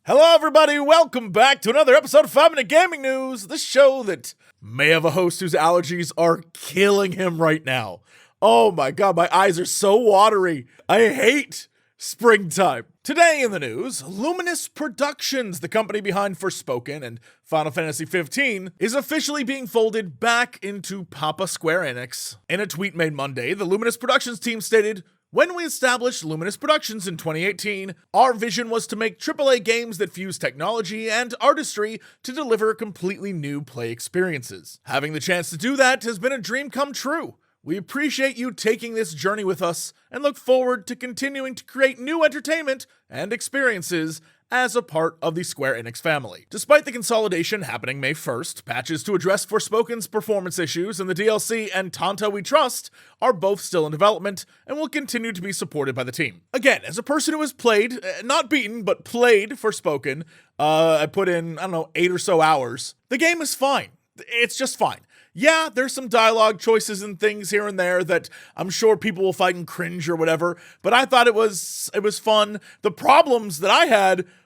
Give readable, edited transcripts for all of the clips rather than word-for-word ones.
Hello everybody, welcome back to another episode of 5 Minute Gaming News, the show that may have a host whose allergies are killing him right now. Oh my god, my eyes are so watery. I hate springtime. Today in the news, Luminous Productions, the company behind Forspoken and Final Fantasy 15, is officially being folded back into Papa Square Enix. In a tweet made Monday, the Luminous Productions team stated, "When we established Luminous Productions in 2018, our vision was to make AAA games that fuse technology and artistry to deliver completely new play experiences. Having the chance to do that has been a dream come true. We appreciate you taking this journey with us and look forward to continuing to create new entertainment and experiences as a part of the Square Enix family." Despite the consolidation happening May 1st, patches to address Forspoken's performance issues and the DLC and Tanta We Trust are both still in development and will continue to be supported by the team. Again, as a person who has played, not beaten, but played Forspoken, I put in, 8 or so hours. The game is fine. It's just fine. Yeah, there's some dialogue choices and things here and there that I'm sure people will fight and cringe or whatever, but I thought it was fun. The problems that I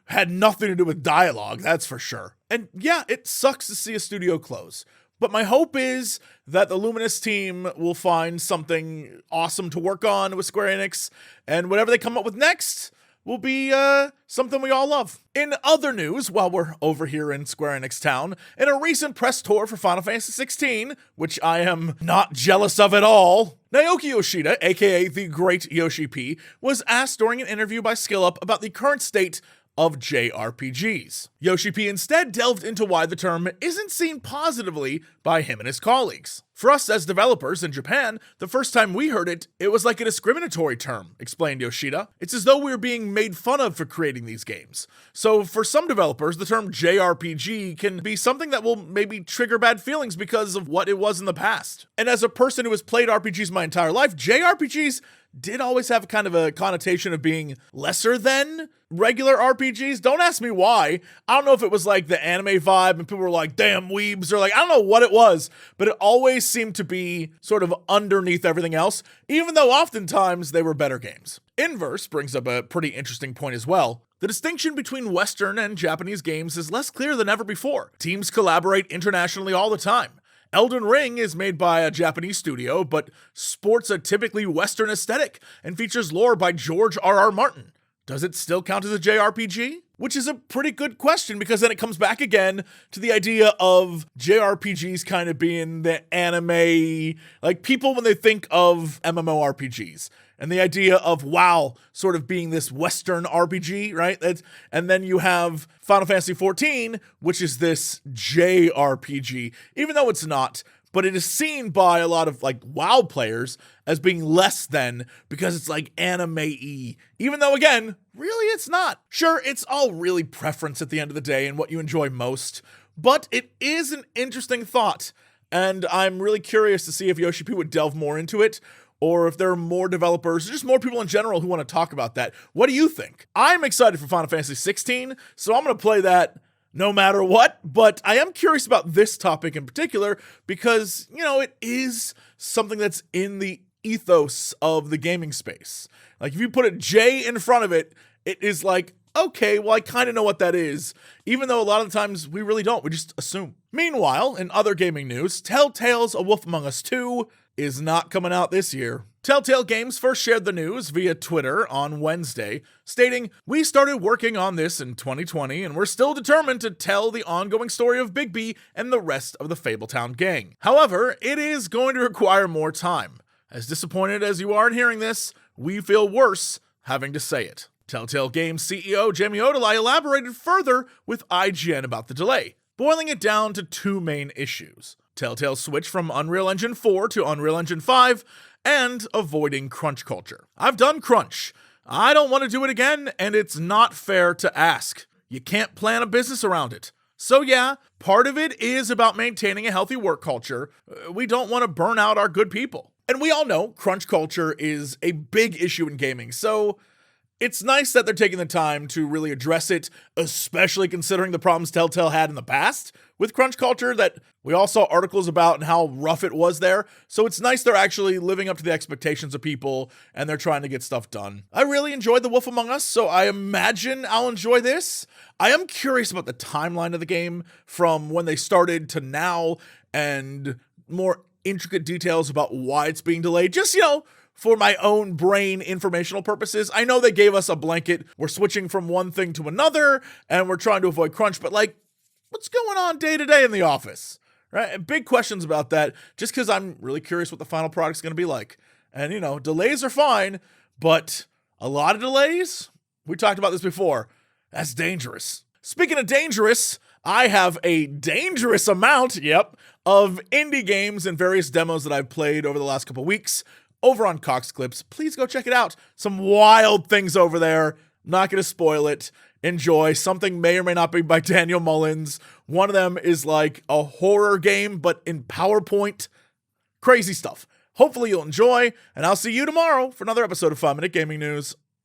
had nothing to do with dialogue, that's for sure. And yeah, it sucks to see a studio close. But my hope is that the Luminous team will find something awesome to work on with Square Enix, and whatever they come up with next will be something we all love. In other news, while we're over here in Square Enix town, in a recent press tour for Final Fantasy 16, which I am not jealous of at all, Naoki Yoshida, aka the Great Yoshi-P, was asked during an interview by SkillUp about the current state of JRPGs. Yoshi-P instead delved into why the term isn't seen positively by him and his colleagues. "For us as developers in Japan, the first time we heard it, it was like a discriminatory term," explained Yoshida. "It's as though we were being made fun of for creating these games. So for some developers, the term JRPG can be something that will maybe trigger bad feelings because of what it was in the past. And as a person who has played RPGs my entire life, JRPGs did always have kind of a connotation of being lesser than regular RPGs. Don't ask me why. I don't know if it was like the anime vibe and people were like, damn weebs, or like, I don't know what it was, but it always seemed to be sort of underneath everything else, even though oftentimes they were better games." Inverse brings up a pretty interesting point as well. "The distinction between Western and Japanese games is less clear than ever before. Teams collaborate internationally all the time. Elden Ring is made by a Japanese studio, but sports a typically Western aesthetic and features lore by George R.R. Martin. Does it still count as a JRPG?" Which is a pretty good question, because then it comes back again to the idea of JRPGs kind of being the anime, like people when they think of MMORPGs, and the idea of WoW sort of being this Western RPG, right? And then you have Final Fantasy 14, which is this JRPG, even though it's not, but it is seen by a lot of like WoW players as being less than, because it's like anime-y, even though again, really it's not. Sure, it's all really preference at the end of the day and what you enjoy most, but it is an interesting thought, and I'm really curious to see if Yoshi-P would delve more into it, or if there are more developers, or just more people in general who want to talk about that. What do you think? I'm excited for Final Fantasy 16, so I'm going to play that no matter what, but I am curious about this topic in particular because, it is something that's in the ethos of the gaming space. Like, if you put a J in front of it, it is like, okay, well, I kind of know what that is, even though a lot of the times we really don't, we just assume. Meanwhile, in other gaming news, Telltale's A Wolf Among Us 2 is not coming out this year. Telltale Games first shared the news via Twitter on Wednesday, stating, "We started working on this in 2020, and we're still determined to tell the ongoing story of Bigby and the rest of the Fabletown gang. However, it is going to require more time. As disappointed as you are in hearing this, we feel worse having to say it." Telltale Games CEO Jamie Odeli elaborated further with IGN about the delay, boiling it down to two main issues: Telltale's switch from Unreal Engine 4 to Unreal Engine 5, and avoiding crunch culture. "I've done crunch. I don't want to do it again, and it's not fair to ask. You can't plan a business around it. So yeah, part of it is about maintaining a healthy work culture. We don't want to burn out our good people." And we all know crunch culture is a big issue in gaming, so It's nice that they're taking the time to really address it, especially considering the problems Telltale had in the past with crunch culture that we all saw articles about and how rough it was there. So it's nice they're actually living up to the expectations of people and they're trying to get stuff done. I really enjoyed The Wolf Among Us, so I imagine I'll enjoy this. I am curious about the timeline of the game from when they started to now and more intricate details about why it's being delayed. Just, for my own brain informational purposes. I know they gave us a blanket. We're switching from one thing to another and we're trying to avoid crunch, but what's going on day to day in the office? Right? And big questions about that just because I'm really curious what the final product's going to be like. And, delays are fine, but a lot of delays, we talked about this before, that's dangerous. Speaking of dangerous, I have a dangerous amount, of indie games and various demos that I've played over the last couple weeks over on Cox Clips. Please go check it out. Some wild things over there. Not going to spoil it. Enjoy. Something may or may not be by Daniel Mullins. One of them is like a horror game, but in PowerPoint. Crazy stuff. Hopefully you'll enjoy, and I'll see you tomorrow for another episode of 5 Minute Gaming News.